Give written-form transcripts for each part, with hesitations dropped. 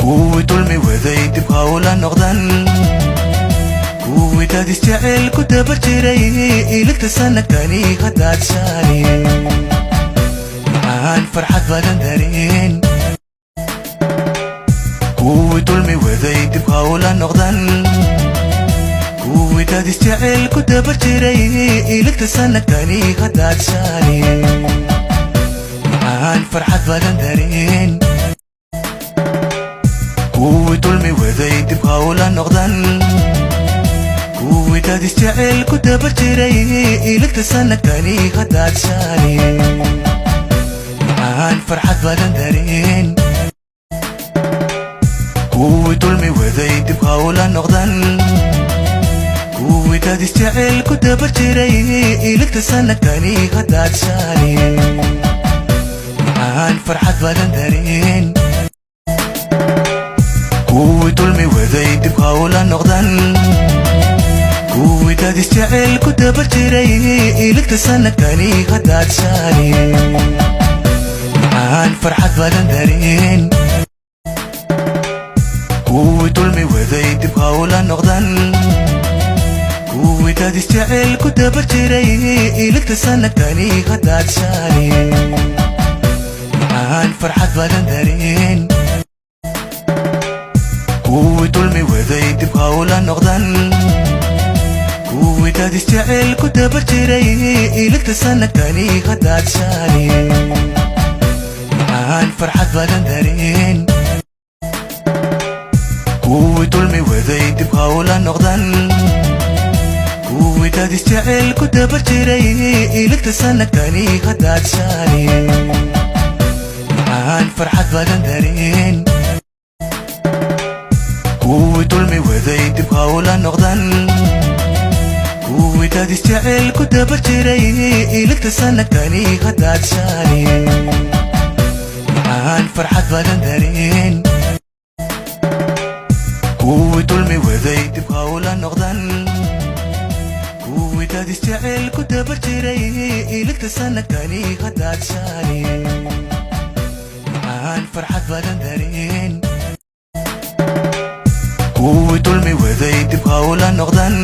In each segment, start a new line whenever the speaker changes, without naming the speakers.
kuwii dulmi waday dib hawla noqdan kuwii dad isjecel ku dabar jiray iligta sanadkani haddaad shaani aan farxad badan dareen kuwii dulmi waday dib hawla noqdan kuwii dad isjecel ku dabar jiray iligta sanadkani haddaad shaani aan farxad badan dareen kuwii dulmi waday dib hawla noqdan kuwii dad isjecel ku dabar jiray iligta sanadkani haddaad shaani aan farxad badan dareen kuwii dulmi waday dib hawla noqdan kuwii dad isjecel ku dabar jiray iligta sanadkani haddaad shaani aan farxad badan dareen kuwii dulmi waday dib hawla noqdan kuwii dad isjecel ku dabar jiray iligta sanadkani haddaad shaani aan farxad badan dareen kuwii dulmi waday dib hawla noqdan kuwii dad isjecel ku dabar jiray iligta sanadkani haddaad shaani aan farxad badan dareen kuwii dulmi waday dib hawla noqdan kuwii dad isjecel ku dabar jiray iligta sanadkani haddaad shaani aan farxad badan dareen kuwii dulmi waday dib hawla noqdan kuwii dad isjecel ku dabar jiray iligta sanadkani haddaad shaani aan farxad badan dareen kuwii dulmi waday dib hawla noqdan kuwii dad isjecel ku dabar jiray iligta sanadkani haddaad shaani aan farxad badan dareen kuwii dulmi waday dib hawla noqdan kuwii dad isjecel ku dabar jiray iligta sanadkani haddaad shaani aan farxad badan dareen kuwii dulmi waday dib hawla noqdan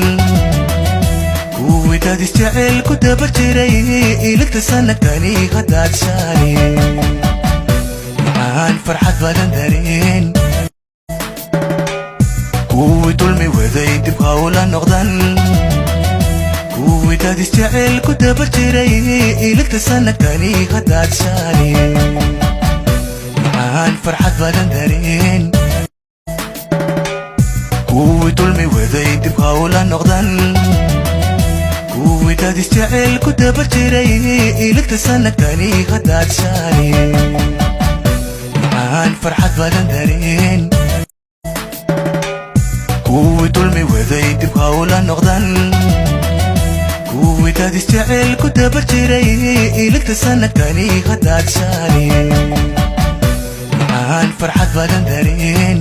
kuwii dad isjecel ku dabar jiray iligta sanadkani haddaad shaani aan farxad badan dareen kuwii dulmi waday dib hawla noqdan kuwii dad isjecel ku dabar jiray iligta sanadkani haddaad shaani aan farxad badan dareen kuwii dulmi waday dib hawla noqdan kuwii dad isjecel ku dabar jiray iligta sanadkani haddaad shaani aan farxad badan dareen kuwii dulmi waday dib hawla noqdan kuwii dad isjecel ku dabar jiray iligta sanadkani haddaad shaani aan farxad badan dareen